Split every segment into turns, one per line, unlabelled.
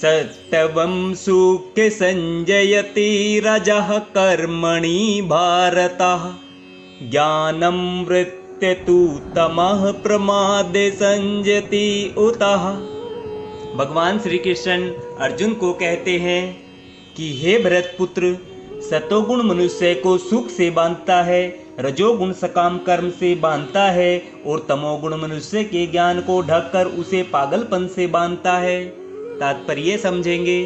सत्वं सुखे संजयति रजः कर्मणि भारतः ज्ञानं वृत्ते तु तमः प्रमादे संजयति उतः। भगवान श्री कृष्ण अर्जुन को कहते हैं कि हे भरत पुत्र, सतोगुण मनुष्य को सुख से बांधता है, रजोगुण सकाम कर्म से बांधता है और तमोगुण मनुष्य के ज्ञान को ढककर उसे पागलपन से बांधता है। तात्पर्य समझेंगे।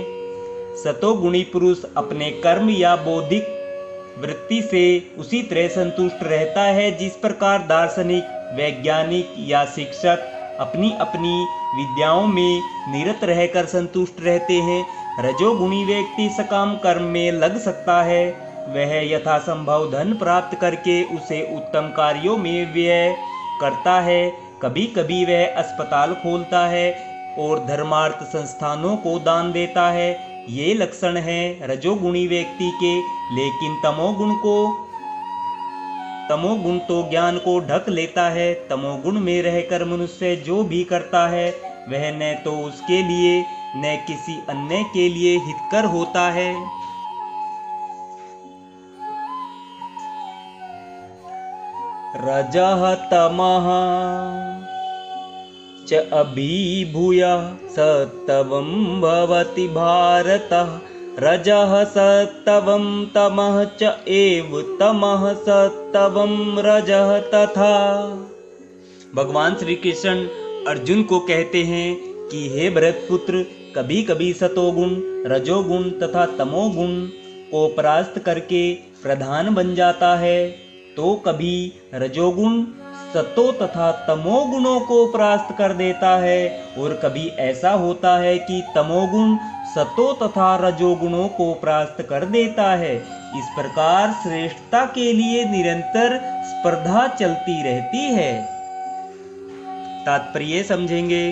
सतोगुणी पुरुष अपने कर्म या बौद्धिक वृत्ति से उसी तरह संतुष्ट रहता है जिस प्रकार दार्शनिक, वैज्ञानिक या शिक्षक अपनी अपनी विद्याओं में निरत रहकर संतुष्ट रहते हैं। रजोगुणी व्यक्ति सकाम कर्म में लग सकता है। वह यथासंभव धन प्राप्त करके उसे उत्तम कार्यों में व्यय करता है। कभी कभी वह अस्पताल खोलता है और धर्मार्थ संस्थानों को दान देता है। ये लक्षण हैं रजोगुणी व्यक्ति के। लेकिन तमोगुण तो ज्ञान को ढक लेता है। तमोगुण में रहकर मनुष्य जो भी करता है वह न तो उसके लिए न किसी अन्य के लिए हितकर होता है। रजः तमः च अभिभूय सत्वं भवति भारतः रजः सत्वं तमः च एव तमः सत्वं रजः तथा। भगवान श्री कृष्ण अर्जुन को कहते हैं कि हे भरत पुत्र, कभी कभी सतोगुण, रजोगुण तथा तमोगुण को परास्त करके प्रधान बन जाता है, तो कभी रजोगुण सतो तथा तमोगुणों को परास्त कर देता है और कभी ऐसा होता है कि तमोगुण सतो तथा रजोगुणों को परास्त कर देता है। इस प्रकार श्रेष्ठता के लिए निरंतर स्पर्धा चलती रहती है। तात्पर्य समझेंगे।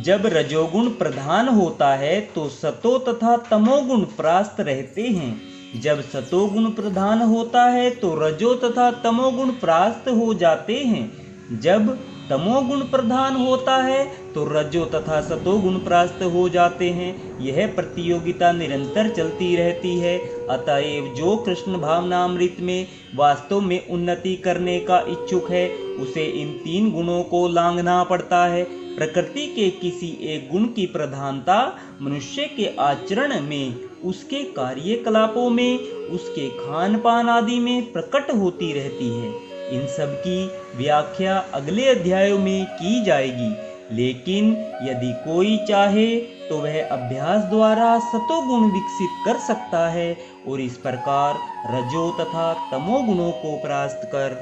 जब रजोगुण प्रधान होता है तो सतो तथा तमोगुण परास्त रहते हैं। जब सतोगुण प्रधान होता है तो रजो तथा तमोगुण परास्त हो जाते हैं। जब तमोगुण प्रधान होता है तो रजो तथा सतोगुण परास्त हो जाते हैं। यह प्रतियोगिता निरंतर चलती रहती है। अतएव जो कृष्ण भावनामृत में वास्तव में उन्नति करने का इच्छुक है उसे इन तीन गुणों को लांघना पड़ता है। प्रकृति के किसी एक गुण की प्रधानता मनुष्य के आचरण में, उसके कार्यकलापों में, उसके खान पान आदि में प्रकट होती रहती है। इन सब की व्याख्या अगले अध्यायों में की जाएगी। लेकिन यदि कोई चाहे तो वह अभ्यास द्वारा सतोगुण विकसित कर सकता है और इस प्रकार रजो तथा तमोगुणों को परास्त कर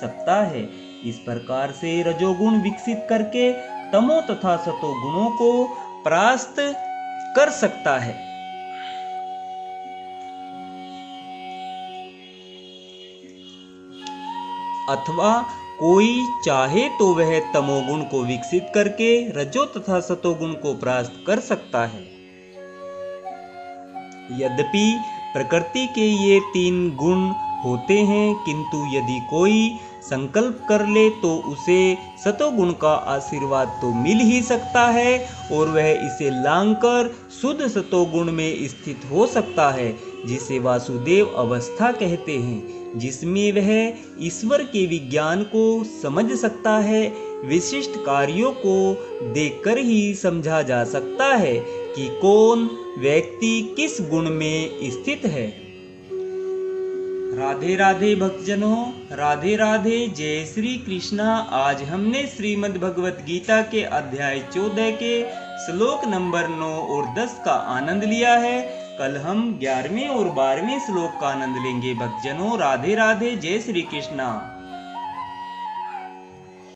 सकता है। इस प्रकार से रजोगुण विकसित करके तमो तथा सतोगुणों को परास्त कर सकता है। अथवा कोई चाहे तो वह तमोगुण को विकसित करके रजो तथा सतोगुण को परास्त कर सकता है। यद्यपि प्रकृति के ये तीन गुण होते हैं, किंतु यदि कोई संकल्प कर ले तो उसे सतोगुण का आशीर्वाद तो मिल ही सकता है और वह इसे लांघकर शुद्ध सतोगुण में स्थित हो सकता है, जिसे वासुदेव अवस्था कहते हैं, जिसमें वह ईश्वर के विज्ञान को समझ सकता है। विशिष्ट कार्यों को देखकर ही समझा जा सकता है कि कौन व्यक्ति किस गुण में स्थित है। राधे राधे भक्तजनों, राधे राधे, जय श्री कृष्णा। आज हमने श्रीमद् भगवत गीता के अध्याय 14 के श्लोक नंबर 9 और 10 का आनंद लिया है। कल हम 11वें और 12वें श्लोक का आनंद लेंगे। भक्तजनों, राधे राधे, जय श्री कृष्णा।